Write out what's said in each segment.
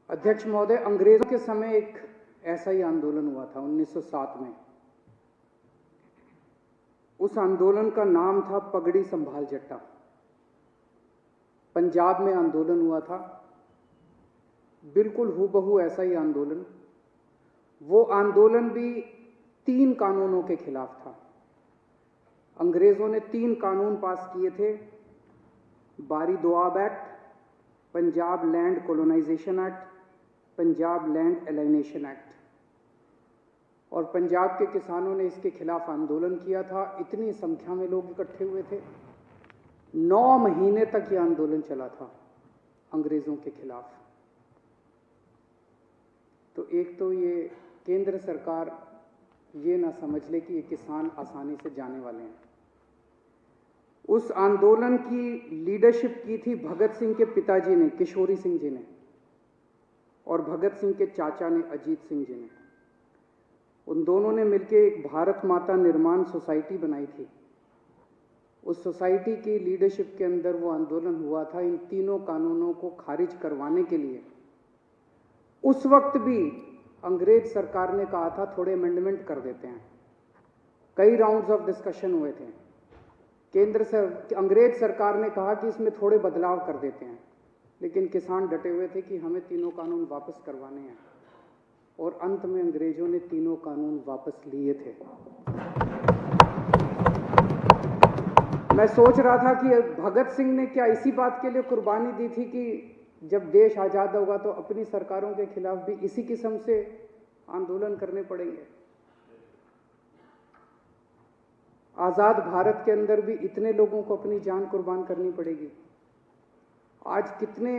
अध्यक्ष महोदय, अंग्रेजों के समय एक ऐसा ही आंदोलन हुआ था 1907 में। उस आंदोलन का नाम था पगड़ी संभाल जट्टा। पंजाब में आंदोलन हुआ था, बिल्कुल हूबहू ऐसा ही आंदोलन। वो आंदोलन भी 3 कानूनों के खिलाफ था। अंग्रेजों ने 3 कानून पास किए थे, Bari Doab Act, Punjab Land Colonization Act, Punjab Land Alienation Act. और पंजाब के किसानों ने इसके खिलाफ आंदोलन किया था। इतनी संख्या में लोग इकट्ठे हुए थे। 9 महीने तक यह आंदोलन चला था अंग्रेजों के खिलाफ। तो एक तो ये केंद्र सरकार ये ना समझ ले कि ये किसान आसानी से जाने वाले हैं। उस आंदोलन की लीडरशिप की थी भगत सिंह के पिताजी ने, किशोरी सिंह जी ने, और भगत सिंह के चाचा ने, अजीत सिंह जी ने। उन दोनों ने मिलकर एक भारत माता निर्माण सोसाइटी बनाई थी। उस सोसाइटी की लीडरशिप के अंदर वो आंदोलन हुआ था इन 3 कानूनों को खारिज करवाने के लिए। उस वक्त भी अंग्रेज सरकार ने कहा था थोड़े अमेंडमेंट कर देते हैं। कई राउंड्स ऑफ डिस्कशन हुए थे। अंग्रेज सरकार ने कहा कि इसमें थोड़े बदलाव कर देते हैं, लेकिन किसान डटे हुए थे कि हमें 3 कानून वापस करवाने हैं। और अंत में अंग्रेजों ने 3 कानून वापस लिए थे। मैं सोच रहा था कि भगत सिंह ने क्या इसी बात के लिए कुर्बानी दी थी कि जब देश आजाद होगा तो अपनी सरकारों के खिलाफ भी इसी किस्म से आंदोलन करने पड़ेंगे। आजाद भारत के अंदर भी इतने लोगों को अपनी जान कुर्बान करनी पड़ेगी। आज कितने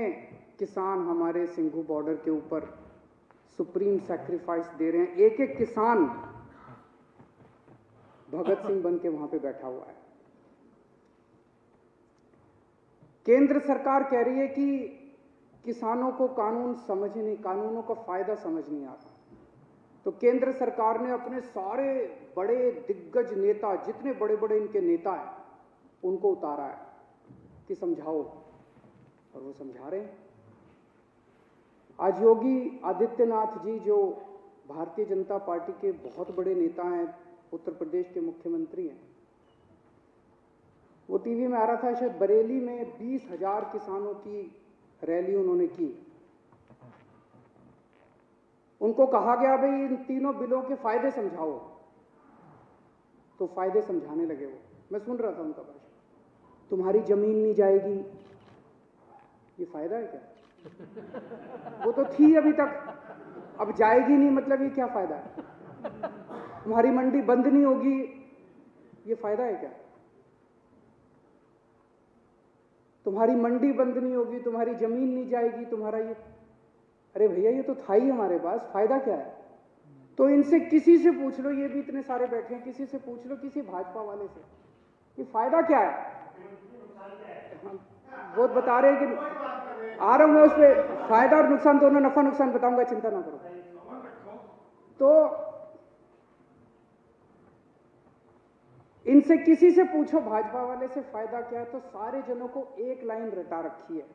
किसान हमारे सिंघू बॉर्डर के ऊपर सुप्रीम सैक्रिफाइस दे रहे हैं। एक एक किसान भगत सिंह बन के वहां पे बैठा हुआ है। केंद्र सरकार कह रही है कि किसानों को कानूनों का फायदा समझ नहीं आता। तो केंद्र सरकार ने अपने सारे बड़े दिग्गज नेता, जितने बड़े बड़े इनके नेता हैं, उनको उतारा है कि समझाओ, और वो समझा रहे हैं। आज योगी आदित्यनाथ जी, जो भारतीय जनता पार्टी के बहुत बड़े नेता हैं, उत्तर प्रदेश के मुख्यमंत्री हैं, वो टीवी में आ रहा था, शायद बरेली में 20,000 किसानों की रैली उन्होंने की। उनको कहा गया भाई इन 3 बिलों के फायदे समझाओ, तो फायदे समझाने लगे वो। मैं सुन रहा था उनका भाषण। तुम्हारी जमीन नहीं जाएगी, ये फायदा है क्या? वो तो थी अभी तक, अब जाएगी नहीं, मतलब ये क्या फायदा है? तुम्हारी मंडी बंद नहीं होगी, ये फायदा है क्या? तुम्हारी मंडी बंद नहीं होगी, तुम्हारी जमीन नहीं जाएगी, तुम्हारा ये, अरे भैया ये तो था ही हमारे पास, फायदा क्या है? तो इनसे किसी से पूछ लो, ये भी इतने सारे बैठे हैं, किसी से पूछ लो, किसी भाजपा वाले से, कि फायदा क्या है? वो बता रहे हैं कि आ रहा हूं मैं उस पर, फायदा और नुकसान दोनों, नफा नुकसान बताऊंगा, चिंता ना करो। तो इनसे किसी से पूछो भाजपा वाले से फायदा क्या है, तो सारे जनों को एक लाइन रटा रखी है,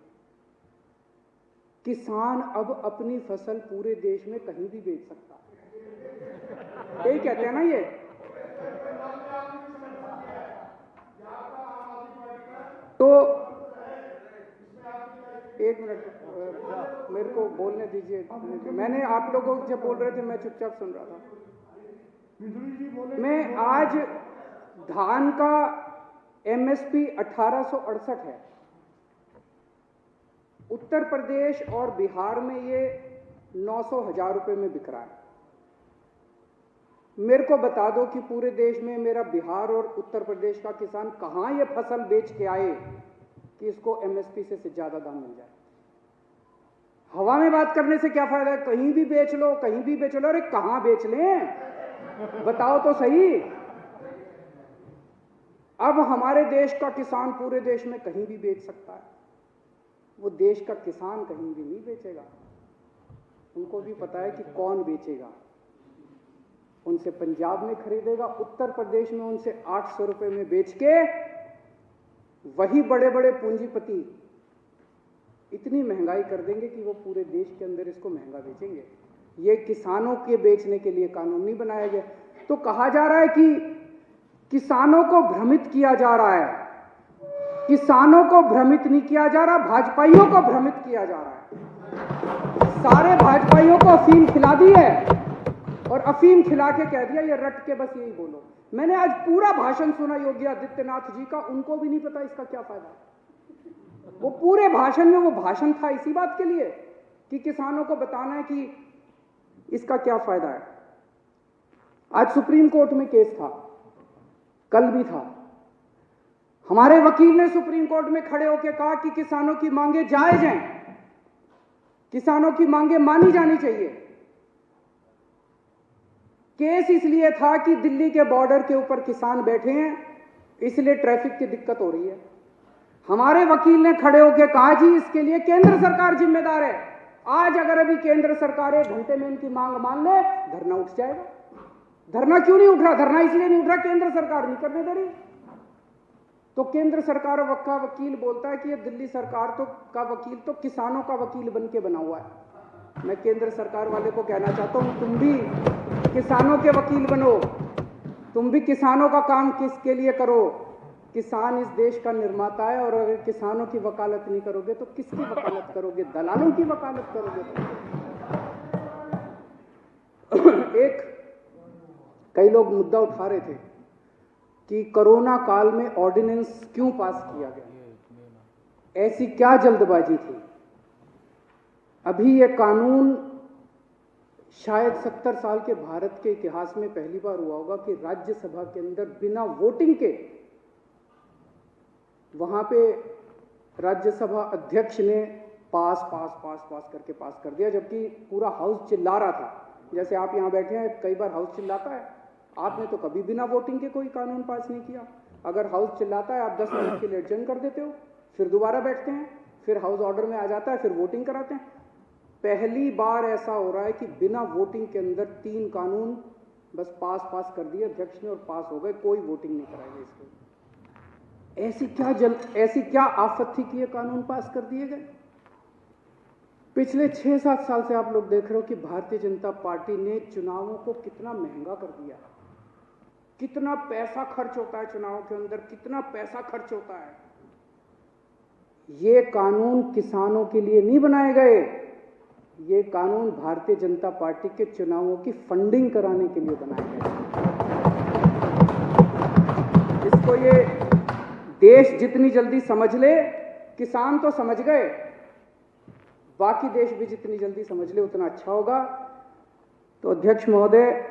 किसान अब अपनी फसल पूरे देश में कहीं भी बेच सकता है। यही कहते हैं ना ये। तो एक मिनट मेरे को बोलने दीजिए। मैंने आप लोगों जब बोल रहे थे मैं चुपचाप सुन रहा था। मैं आज धान का एमएसपी 1868 है। उत्तर प्रदेश और बिहार में ये 900,000 रुपए में बिक रहा है। मेरे को बता दो कि पूरे देश में मेरा बिहार और उत्तर प्रदेश का किसान कहां ये फसल बेच के आए कि इसको एमएसपी से ज्यादा दाम मिल जाए। हवा में बात करने से क्या फायदा है? कहीं भी बेच लो, कहीं भी बेच लो। अरे कहां बेच लें, बताओ तो सही। अब हमारे देश का किसान पूरे देश में कहीं भी बेच सकता है। वो देश का किसान कहीं भी नहीं बेचेगा। उनको भी पता है कि कौन बेचेगा। उनसे पंजाब में खरीदेगा, उत्तर प्रदेश में उनसे 800 रुपए में बेच के वही बड़े बड़े पूंजीपति इतनी महंगाई कर देंगे कि वो पूरे देश के अंदर इसको महंगा बेचेंगे। ये किसानों के बेचने के लिए कानून नहीं बनाया गया। तो कहा जा रहा है कि किसानों को भ्रमित किया जा रहा है। किसानों को भ्रमित नहीं किया जा रहा, भाजपाइयों को भ्रमित किया जा रहा है। सारे भाजपाइयों को अफीम खिला दी है और अफीम खिला के कह दिया ये रट के बस यही बोलो। मैंने आज पूरा भाषण सुना योगी आदित्यनाथ जी का, उनको भी नहीं पता इसका क्या फायदा। वो पूरे भाषण में, वो भाषण था इसी बात के लिए कि किसानों को बताना है कि इसका क्या फायदा है। आज सुप्रीम कोर्ट में केस था, कल भी था। हमारे वकील ने सुप्रीम कोर्ट में खड़े होकर कहा कि किसानों की मांगे जायज हैं, किसानों की मांगे मानी जानी चाहिए। केस इसलिए था कि दिल्ली के बॉर्डर के ऊपर किसान बैठे हैं, इसलिए ट्रैफिक की दिक्कत हो रही है। हमारे वकील ने खड़े होकर कहा जी इसके लिए केंद्र सरकार जिम्मेदार है। आज अगर अभी केंद्र सरकार 1 घंटे में इनकी मांग मान ले, धरना उठ जाएगा। धरना क्यों नहीं उठ रहा? धरना इसलिए नहीं उठ रहा केंद्र सरकार नहीं करने दे रही। तो केंद्र सरकार का वकील बोलता है कि ये दिल्ली सरकार का वकील तो किसानों का वकील बन के बना हुआ है। मैं केंद्र सरकार वाले को कहना चाहता हूं, तुम भी किसानों के वकील बनो, तुम भी किसानों का काम किसके लिए करो। किसान इस देश का निर्माता है और अगर किसानों की वकालत नहीं करोगे तो किसकी वकालत करोगे? दलालों की वकालत करोगे। एक कई लोग मुद्दा उठा रहे थे कि कोरोना काल में ऑर्डिनेंस क्यों पास किया गया, ऐसी क्या जल्दबाजी थी। अभी यह कानून शायद 70 साल के भारत के इतिहास में पहली बार हुआ होगा कि राज्यसभा के अंदर बिना वोटिंग के, वहां पे राज्यसभा अध्यक्ष ने पास करके पास कर दिया, जबकि पूरा हाउस चिल्ला रहा था। जैसे आप यहां बैठे हैं, कई बार हाउस चिल्लाता है, आपने तो कभी बिना वोटिंग के कोई कानून पास नहीं किया। अगर हाउस चिल्लाता है आप 10 मिनट के लिए एडजर्न कर देते हो, फिर दोबारा बैठते हैं, फिर हाउस ऑर्डर में आ जाता है, फिर वोटिंग कराते हैं। पहली बार ऐसा हो रहा है कि बिना वोटिंग के अंदर 3 कानून बस पास कर दिए अध्यक्ष ने और पास हो गए, कोई वोटिंग नहीं कराई गई इसको। ऐसी क्या आफत थी कि ये कानून पास कर दिए गए। पिछले 6-7 साल से आप लोग देख रहे हो कि भारतीय जनता पार्टी ने चुनावों को कितना महंगा कर दिया। कितना पैसा खर्च होता है चुनाव के अंदर, कितना पैसा खर्च होता है। ये कानून किसानों के लिए नहीं बनाए गए, ये कानून भारतीय जनता पार्टी के चुनावों की फंडिंग कराने के लिए बनाए गए। इसको ये देश जितनी जल्दी समझ ले, किसान तो समझ गए, बाकी देश भी जितनी जल्दी समझ ले उतना अच्छा होगा। तो अध्यक्ष महोदय,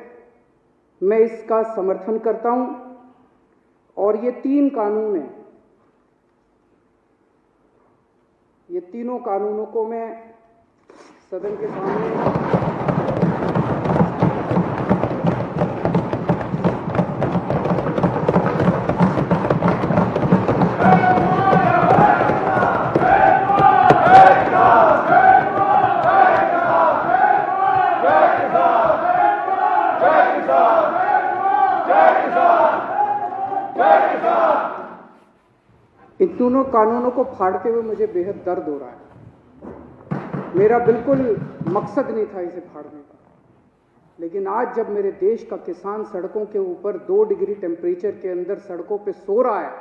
मैं इसका समर्थन करता हूं और ये 3 कानून हैं, ये तीनों कानूनों को मैं सदन के सामने इन दोनों कानूनों को फाड़ते हुए मुझे बेहद दर्द हो रहा है। मेरा बिल्कुल मकसद नहीं था इसे फाड़ने का, लेकिन आज जब मेरे देश का किसान सड़कों के ऊपर 2 डिग्री टेम्परेचर के अंदर सड़कों पे सो रहा है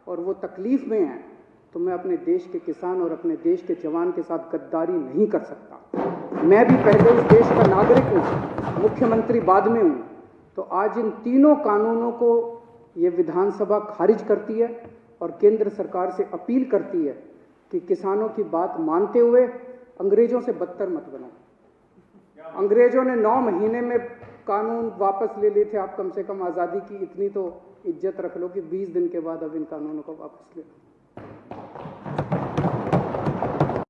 और वो तकलीफ में है, तो मैं अपने देश के किसान और अपने देश के जवान के साथ गद्दारी नहीं कर सकता। मैं भी पहले इस देश का नागरिक हूँ, मुख्यमंत्री बाद में हूँ। तो आज इन तीनों कानूनों को ये विधानसभा खारिज करती है और केंद्र सरकार से अपील करती है कि किसानों की बात मानते हुए अंग्रेजों से बदतर मत बनो। अंग्रेजों ने 9 महीने में कानून वापस ले लिए थे, आप कम से कम आज़ादी की इतनी तो इज्जत रख लो कि 20 दिन के बाद अब इन कानूनों को वापस ले लो।